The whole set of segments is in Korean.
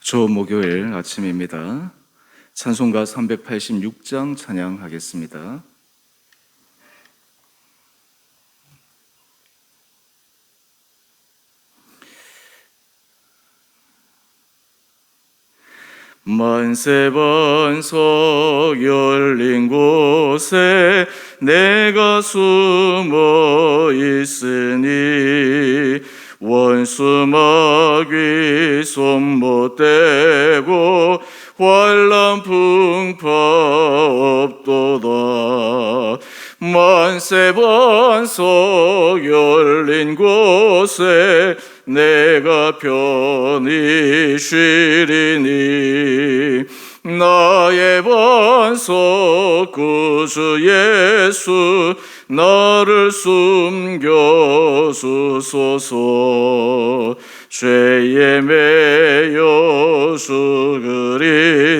조목요일 아침입니다. 찬송가 386장 찬양하겠습니다. 만세반석 열린 곳에 내가 숨어 있으니 원수마귀 손 못 대고 환난 풍파 없도다. 만세반석 열린 곳에 내가 편히 쉬리니 나의 반석 구주 예수 나를 숨겨주소서. 죄에 매여 죽을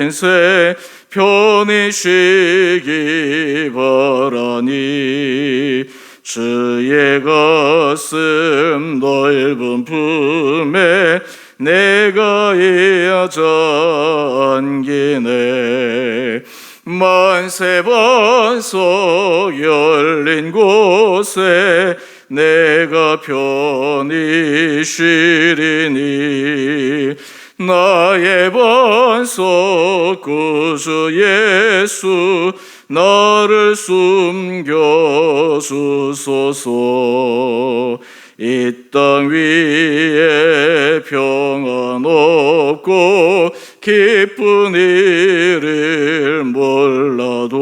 인생 편히 쉬기 바라니 주의 가슴 넓은 품에 내가 이어져 안기네. 만세반석 열린 곳에 내가 편히 쉬리니 나의 반석 구주 예수 나를 숨겨주소서. 이 땅 위에 평안 없고 기쁜 일을 몰라도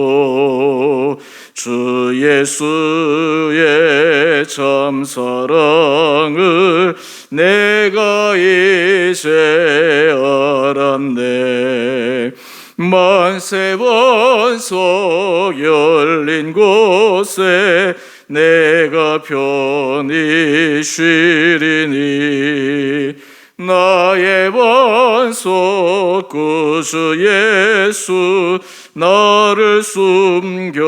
주 예수의 참 사랑을 내가 이제 알았네. 만세반석 열린 곳에 내가 편히 쉬리니 나의 반석 구주 예수 나를 숨겨주소서.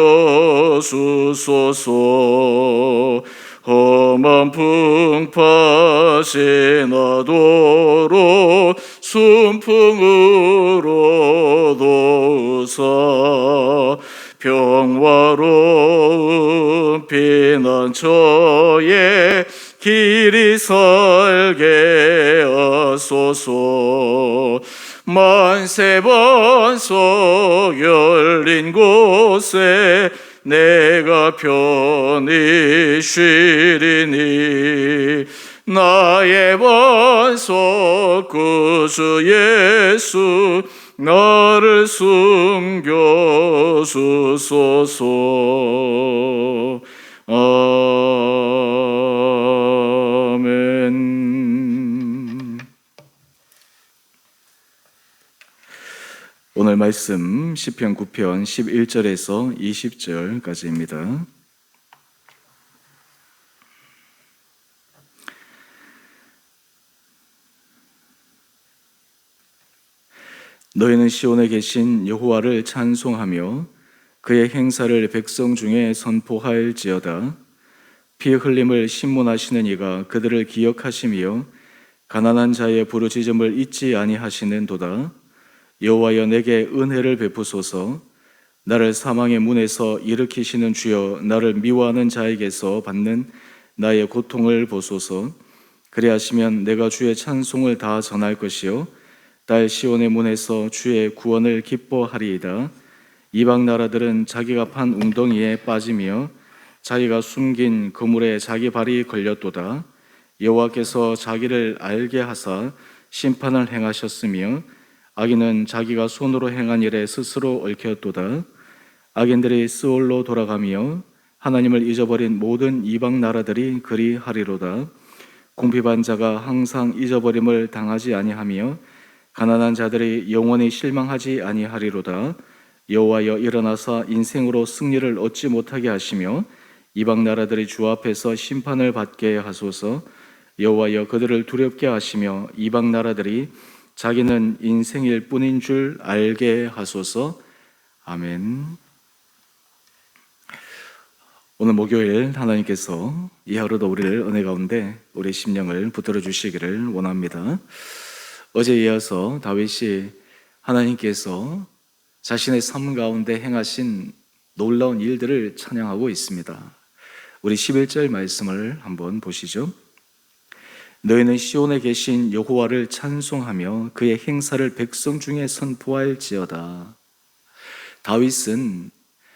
험한 풍파 지나도록 순풍으로 도우사 평화로운 피난처에 길이 살게 하소서. 만세반석 열린 곳에 내가 편히 쉬리니 나의 반석 구주 예수 나를 숨겨주소서. 아멘. 오늘 말씀 시편 9편 11절에서 20절까지입니다. 너희는 시온에 계신 여호와를 찬송하며 그의 행사를 백성 중에 선포할지어다. 피 흘림을 신문하시는 이가 그들을 기억하시며 가난한 자의 부르짖음을 잊지 아니하시는도다. 여호와여 내게 은혜를 베푸소서. 나를 사망의 문에서 일으키시는 주여 나를 미워하는 자에게서 받는 나의 고통을 보소서. 그리하시면 내가 주의 찬송을 다 전할 것이요 딸 시온의 문에서 주의 구원을 기뻐하리이다. 이방 나라들은 자기가 판 웅덩이에 빠지며 자기가 숨긴 그물에 자기 발이 걸렸도다. 여호와께서 자기를 알게 하사 심판을 행하셨으며 악인은 자기가 손으로 행한 일에 스스로 얽혔도다. 악인들이 스올로 돌아가며 하나님을 잊어버린 모든 이방 나라들이 그리하리로다. 궁핍한 자가 항상 잊어버림을 당하지 아니하며 가난한 자들이 영원히 실망하지 아니하리로다. 여호와여 일어나사 인생으로 승리를 얻지 못하게 하시며 이방 나라들이 주 앞에서 심판을 받게 하소서. 여호와여 그들을 두렵게 하시며 이방 나라들이 자기는 인생일 뿐인 줄 알게 하소서. 아멘. 오늘 목요일 하나님께서 이 하루도 우리를 은혜 가운데 우리 심령을 붙들어 주시기를 원합니다. 어제 이어서 다윗이 하나님께서 자신의 삶 가운데 행하신 놀라운 일들을 찬양하고 있습니다. 우리 11절 말씀을 한번 보시죠. 너희는 시온에 계신 여호와를 찬송하며 그의 행사를 백성 중에 선포할지어다. 다윗은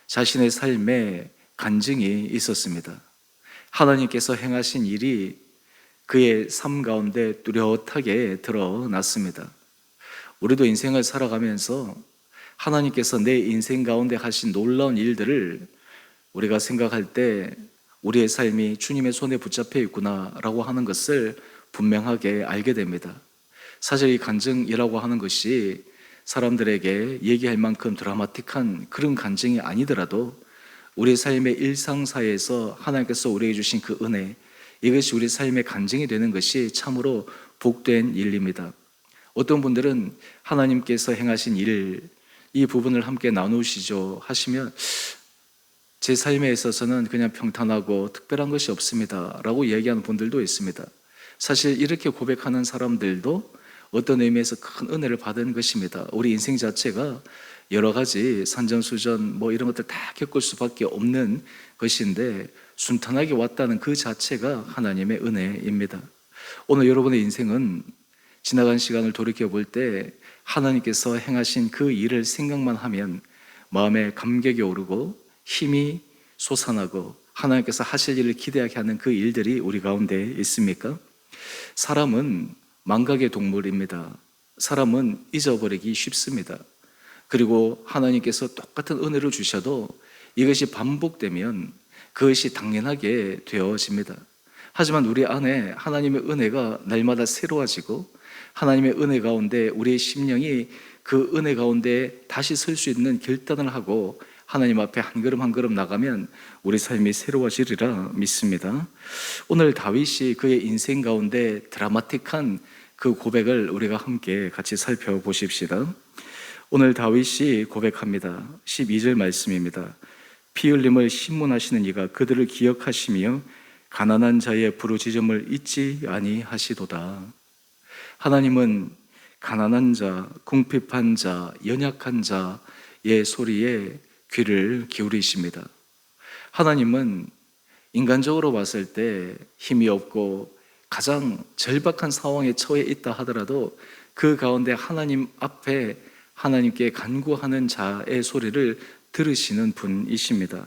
자신의 삶에 간증이 있었습니다. 하나님께서 행하신 일이 그의 삶 가운데 뚜렷하게 드러났습니다. 우리도 인생을 살아가면서 하나님께서 내 인생 가운데 하신 놀라운 일들을 우리가 생각할 때 우리의 삶이 주님의 손에 붙잡혀 있구나라고 하는 것을 분명하게 알게 됩니다. 사실 이 간증이라고 하는 것이 사람들에게 얘기할 만큼 드라마틱한 그런 간증이 아니더라도 우리 삶의 일상사에서 하나님께서 우리에게 주신 그 은혜, 이것이 우리 삶의 간증이 되는 것이 참으로 복된 일입니다. 어떤 분들은 하나님께서 행하신 일, 이 부분을 함께 나누시죠 하시면 제 삶에 있어서는 그냥 평탄하고 특별한 것이 없습니다 라고 얘기하는 분들도 있습니다. 사실 이렇게 고백하는 사람들도 어떤 의미에서 큰 은혜를 받은 것입니다. 우리 인생 자체가 여러 가지 산전수전 이런 것들 다 겪을 수밖에 없는 것인데 순탄하게 왔다는 그 자체가 하나님의 은혜입니다. 오늘 여러분의 인생은 지나간 시간을 돌이켜 볼 때 하나님께서 행하신 그 일을 생각만 하면 마음에 감격이 오르고 힘이 솟아나고 하나님께서 하실 일을 기대하게 하는 그 일들이 우리 가운데 있습니까? 사람은 망각의 동물입니다. 사람은 잊어버리기 쉽습니다. 그리고 하나님께서 똑같은 은혜를 주셔도 이것이 반복되면 그것이 당연하게 되어집니다. 하지만 우리 안에 하나님의 은혜가 날마다 새로워지고 하나님의 은혜 가운데 우리의 심령이 그 은혜 가운데 다시 설 수 있는 결단을 하고 하나님 앞에 한 걸음 한 걸음 나가면 우리 삶이 새로워지리라 믿습니다. 오늘 다윗이 그의 인생 가운데 드라마틱한 그 고백을 우리가 함께 같이 살펴보십시다. 오늘 다윗이 고백합니다. 12절 말씀입니다. 피 흘림을 신문하시는 이가 그들을 기억하시며 가난한 자의 부르짖음을 잊지 아니하시도다. 하나님은 가난한 자, 궁핍한 자, 연약한 자의 소리에 귀를 기울이십니다. 하나님은 인간적으로 봤을 때 힘이 없고 가장 절박한 상황에 처해 있다 하더라도 그 가운데 하나님 앞에 하나님께 간구하는 자의 소리를 들으시는 분이십니다.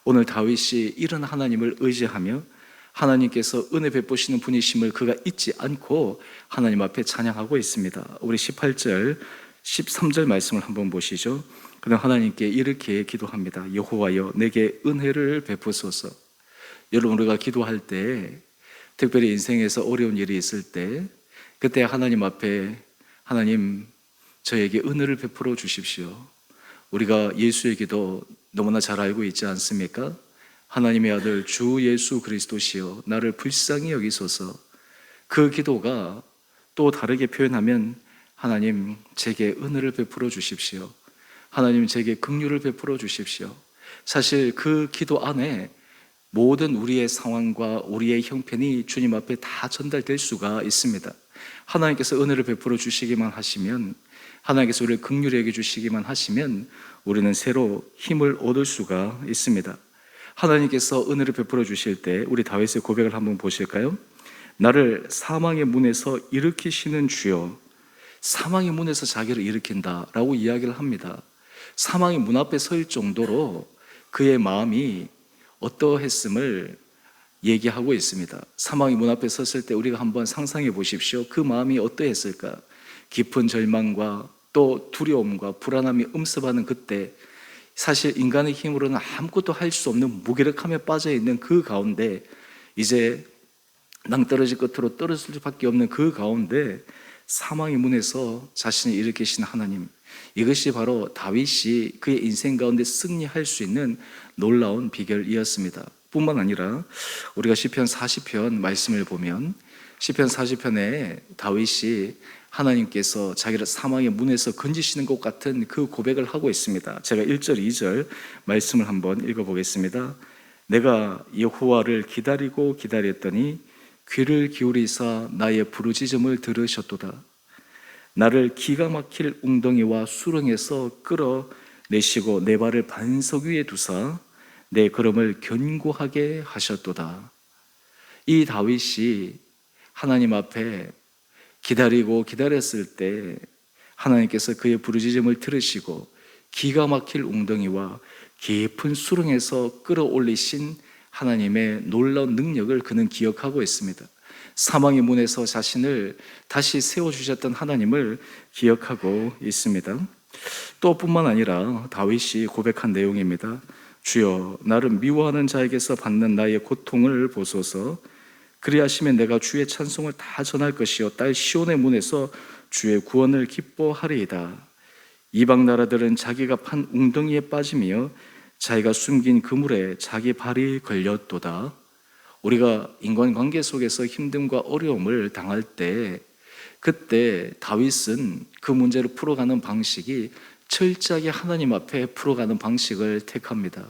오늘 다윗이 이런 하나님을 의지하며 하나님께서 은혜 베푸시는 분이심을 그가 잊지 않고 하나님 앞에 찬양하고 있습니다. 우리 18절, 13절 말씀을 한번 보시죠. 그다음 하나님께 이렇게 기도합니다. 여호와여 내게 은혜를 베푸소서. 여러분 우리가 기도할 때 특별히 인생에서 어려운 일이 있을 때 그때 하나님 앞에 하나님 저에게 은혜를 베풀어 주십시오. 우리가 예수의 기도 너무나 잘 알고 있지 않습니까? 하나님의 아들 주 예수 그리스도시여 나를 불쌍히 여기소서. 그 기도가 또 다르게 표현하면 하나님 제게 은혜를 베풀어 주십시오. 하나님 제게 긍휼을 베풀어 주십시오. 사실 그 기도 안에 모든 우리의 상황과 우리의 형편이 주님 앞에 다 전달될 수가 있습니다. 하나님께서 은혜를 베풀어 주시기만 하시면, 하나님께서 우리를 긍휼히 여겨 주시기만 하시면 우리는 새로 힘을 얻을 수가 있습니다. 하나님께서 은혜를 베풀어 주실 때 우리 다윗의 고백을 한번 보실까요? 나를 사망의 문에서 일으키시는 주여. 사망의 문에서 자기를 일으킨다라고 이야기를 합니다. 사망의 문 앞에 설 정도로 그의 마음이 어떠했음을 얘기하고 있습니다. 사망의 문 앞에 섰을 때 우리가 한번 상상해 보십시오. 그 마음이 어떠했을까? 깊은 절망과 또 두려움과 불안함이 음습하는 그때 사실 인간의 힘으로는 아무것도 할 수 없는 무기력함에 빠져 있는 그 가운데 이제 낭떠러지 끝으로 떨어질 수밖에 없는 그 가운데 사망의 문에서 자신을 일으키신 하나님, 이것이 바로 다윗이 그의 인생 가운데 승리할 수 있는 놀라운 비결이었습니다. 뿐만 아니라 우리가 시편 40편 말씀을 보면 시편 40편에 다윗이 하나님께서 자기를 사망의 문에서 건지시는 것 같은 그 고백을 하고 있습니다. 제가 1절, 2절 말씀을 한번 읽어보겠습니다. 내가 여호와를 기다리고 기다렸더니 귀를 기울이사 나의 부르짖음을 들으셨도다. 나를 기가 막힐 웅덩이와 수렁에서 끌어내시고 내 발을 반석 위에 두사 내 걸음을 견고하게 하셨도다. 이 다윗이 하나님 앞에 기다리고 기다렸을 때 하나님께서 그의 부르짖음을 들으시고 기가 막힐 웅덩이와 깊은 수렁에서 끌어올리신 하나님의 놀라운 능력을 그는 기억하고 있습니다. 사망의 문에서 자신을 다시 세워주셨던 하나님을 기억하고 있습니다. 또 뿐만 아니라 다윗이 고백한 내용입니다. 주여, 나를 미워하는 자에게서 받는 나의 고통을 보소서. 그리하시면 내가 주의 찬송을 다 전할 것이요 딸 시온의 문에서 주의 구원을 기뻐하리이다. 이방 나라들은 자기가 판 웅덩이에 빠지며 자기가 숨긴 그물에 자기 발이 걸렸도다. 우리가 인간관계 속에서 힘듦과 어려움을 당할 때 그때 다윗은 그 문제를 풀어가는 방식이 철저하게 하나님 앞에 풀어가는 방식을 택합니다.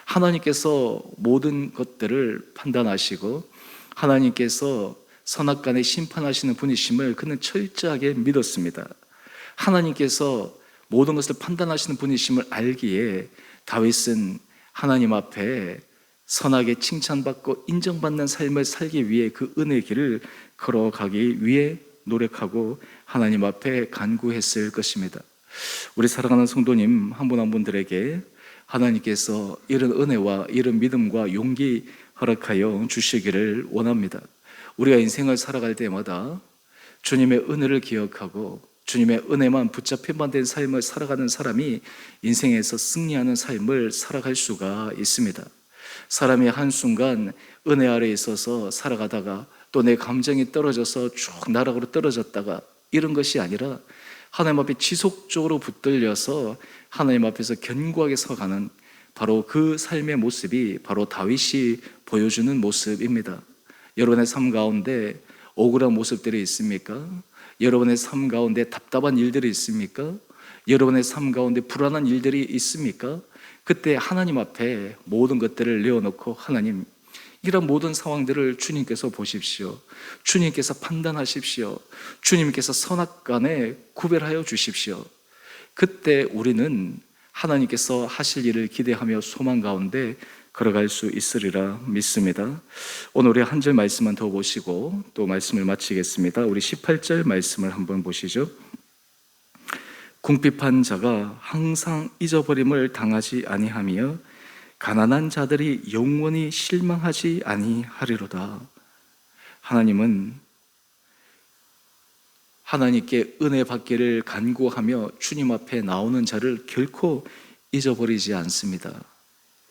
하나님께서 모든 것들을 판단하시고 하나님께서 선악간에 심판하시는 분이심을 그는 철저하게 믿었습니다. 하나님께서 모든 것을 판단하시는 분이심을 알기에 다윗은 하나님 앞에 선하게 칭찬받고 인정받는 삶을 살기 위해 그 은혜의 길을 걸어가기 위해 노력하고 하나님 앞에 간구했을 것입니다. 우리 사랑하는 성도님 한 분 한 분들에게 하나님께서 이런 은혜와 이런 믿음과 용기 허락하여 주시기를 원합니다. 우리가 인생을 살아갈 때마다 주님의 은혜를 기억하고 주님의 은혜만 붙잡힌 된 삶을 살아가는 사람이 인생에서 승리하는 삶을 살아갈 수가 있습니다. 사람이 한순간 은혜 아래에 있어서 살아가다가 또 내 감정이 떨어져서 쭉 나락으로 떨어졌다가 이런 것이 아니라 하나님 앞에 지속적으로 붙들려서 하나님 앞에서 견고하게 서가는 바로 그 삶의 모습이 바로 다윗이 보여주는 모습입니다. 여러분의 삶 가운데 억울한 모습들이 있습니까? 여러분의 삶 가운데 답답한 일들이 있습니까? 여러분의 삶 가운데 불안한 일들이 있습니까? 그때 하나님 앞에 모든 것들을 내어놓고 하나님, 이런 모든 상황들을 주님께서 보십시오. 주님께서 판단하십시오. 주님께서 선악간에 구별하여 주십시오. 그때 우리는 하나님께서 하실 일을 기대하며 소망 가운데 걸어갈 수 있으리라 믿습니다. 오늘 우리 한 절 말씀만 더 보시고 또 말씀을 마치겠습니다. 우리 18절 말씀을 한번 보시죠. 궁핍한 자가 항상 잊어버림을 당하지 아니하며 가난한 자들이 영원히 실망하지 아니하리로다. 하나님은 하나님께 은혜 받기를 간구하며 주님 앞에 나오는 자를 결코 잊어버리지 않습니다.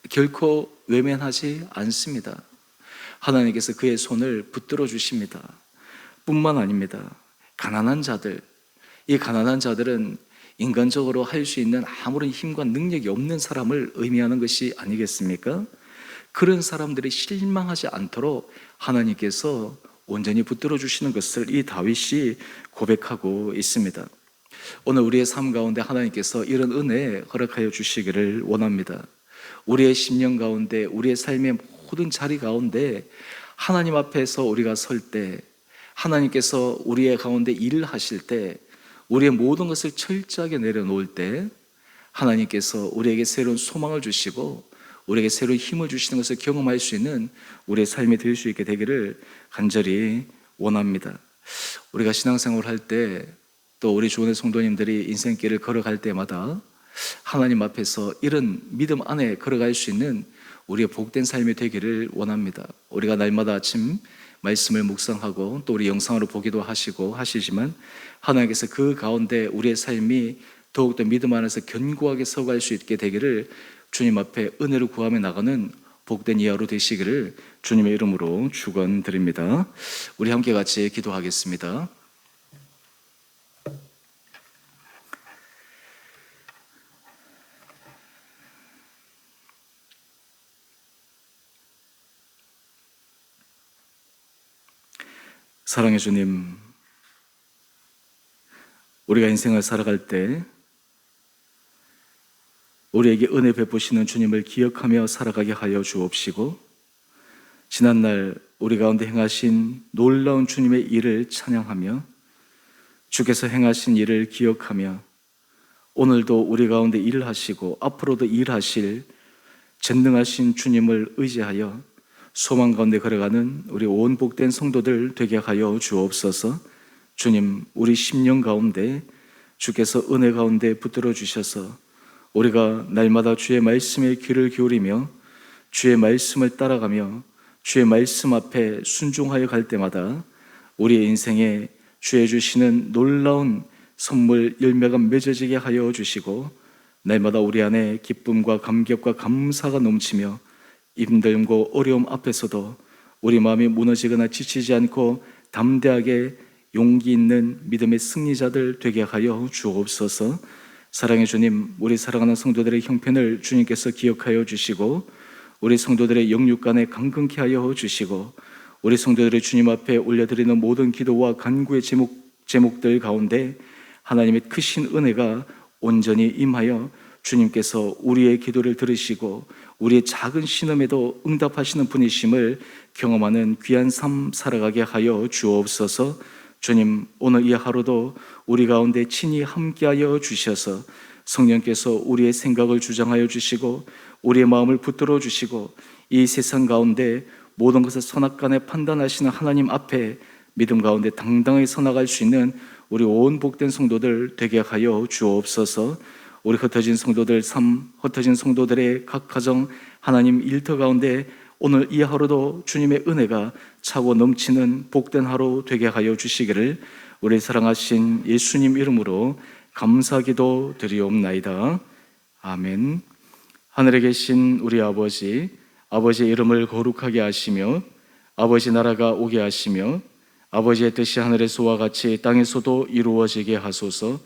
결코 외면하지 않습니다. 하나님께서 그의 손을 붙들어 주십니다. 뿐만 아닙니다. 가난한 자들, 이 가난한 자들은 인간적으로 할 수 있는 아무런 힘과 능력이 없는 사람을 의미하는 것이 아니겠습니까? 그런 사람들이 실망하지 않도록 하나님께서 온전히 붙들어 주시는 것을 이 다윗이 고백하고 있습니다. 오늘 우리의 삶 가운데 하나님께서 이런 은혜 허락하여 주시기를 원합니다. 우리의 심령 가운데, 우리의 삶의 모든 자리 가운데 하나님 앞에서 우리가 설 때, 하나님께서 우리의 가운데 일을 하실 때, 우리의 모든 것을 철저하게 내려놓을 때 하나님께서 우리에게 새로운 소망을 주시고 우리에게 새로운 힘을 주시는 것을 경험할 수 있는 우리의 삶이 될 수 있게 되기를 간절히 원합니다. 우리가 신앙생활을 할 때 또 우리 주원의 성도님들이 인생길을 걸어갈 때마다 하나님 앞에서 이런 믿음 안에 걸어갈 수 있는 우리의 복된 삶이 되기를 원합니다. 우리가 날마다 아침 말씀을 묵상하고 또 우리 영상으로 보기도 하시고 하시지만 하나님께서 그 가운데 우리의 삶이 더욱더 믿음 안에서 견고하게 서갈 수 있게 되기를 주님 앞에 은혜를 구하며 나가는 복된 이하로 되시기를 주님의 이름으로 축원드립니다. 우리 함께 같이 기도하겠습니다. 사랑의 주님, 우리가 인생을 살아갈 때 우리에게 은혜 베푸시는 주님을 기억하며 살아가게 하여 주옵시고 지난날 우리 가운데 행하신 놀라운 주님의 일을 찬양하며 주께서 행하신 일을 기억하며 오늘도 우리 가운데 일하시고 앞으로도 일하실 전능하신 주님을 의지하여 소망 가운데 걸어가는 우리 온 복된 성도들 되게 하여 주옵소서. 주님, 우리 심령 가운데 주께서 은혜 가운데 붙들어 주셔서 우리가 날마다 주의 말씀에 귀를 기울이며 주의 말씀을 따라가며 주의 말씀 앞에 순종하여 갈 때마다 우리의 인생에 주의 주시는 놀라운 선물 열매가 맺어지게 하여 주시고 날마다 우리 안에 기쁨과 감격과 감사가 넘치며 힘듦과 어려움 앞에서도 우리 마음이 무너지거나 지치지 않고 담대하게 용기 있는 믿음의 승리자들 되게 하여 주옵소서. 사랑의 주님, 우리 사랑하는 성도들의 형편을 주님께서 기억하여 주시고 우리 성도들의 영육간에 강건케 하여 주시고 우리 성도들의 주님 앞에 올려드리는 모든 기도와 간구의 제목들 가운데 하나님의 크신 은혜가 온전히 임하여 주님께서 우리의 기도를 들으시고 우리의 작은 신음에도 응답하시는 분이심을 경험하는 귀한 삶 살아가게 하여 주옵소서. 주님, 오늘 이 하루도 우리 가운데 친히 함께하여 주셔서 성령께서 우리의 생각을 주장하여 주시고 우리의 마음을 붙들어 주시고 이 세상 가운데 모든 것을 선악간에 판단하시는 하나님 앞에 믿음 가운데 당당하게 서나갈 수 있는 우리 온 복된 성도들 되게 하여 주옵소서. 우리 흩어진 성도들 삶, 흩어진 성도들의 각 가정 하나님 일터 가운데 오늘 이 하루도 주님의 은혜가 차고 넘치는 복된 하루 되게 하여 주시기를 우리 사랑하신 예수님 이름으로 감사기도 드리옵나이다. 아멘. 하늘에 계신 우리 아버지, 아버지의 이름을 거룩하게 하시며 아버지 나라가 오게 하시며 아버지의 뜻이 하늘에서와 같이 땅에서도 이루어지게 하소서.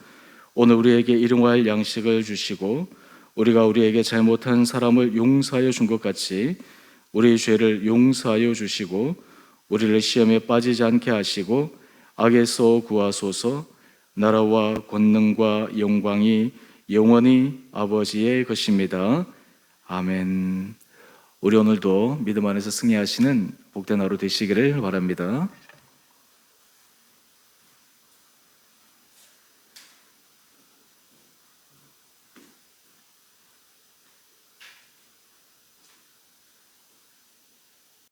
오늘 우리에게 일용할 양식을 주시고 우리가 우리에게 잘못한 사람을 용서하여 준 것 같이 우리의 죄를 용서하여 주시고 우리를 시험에 빠지지 않게 하시고 악에서 구하소서. 나라와 권능과 영광이 영원히 아버지의 것입니다. 아멘. 우리 오늘도 믿음 안에서 승리하시는 복된 하루 되시기를 바랍니다.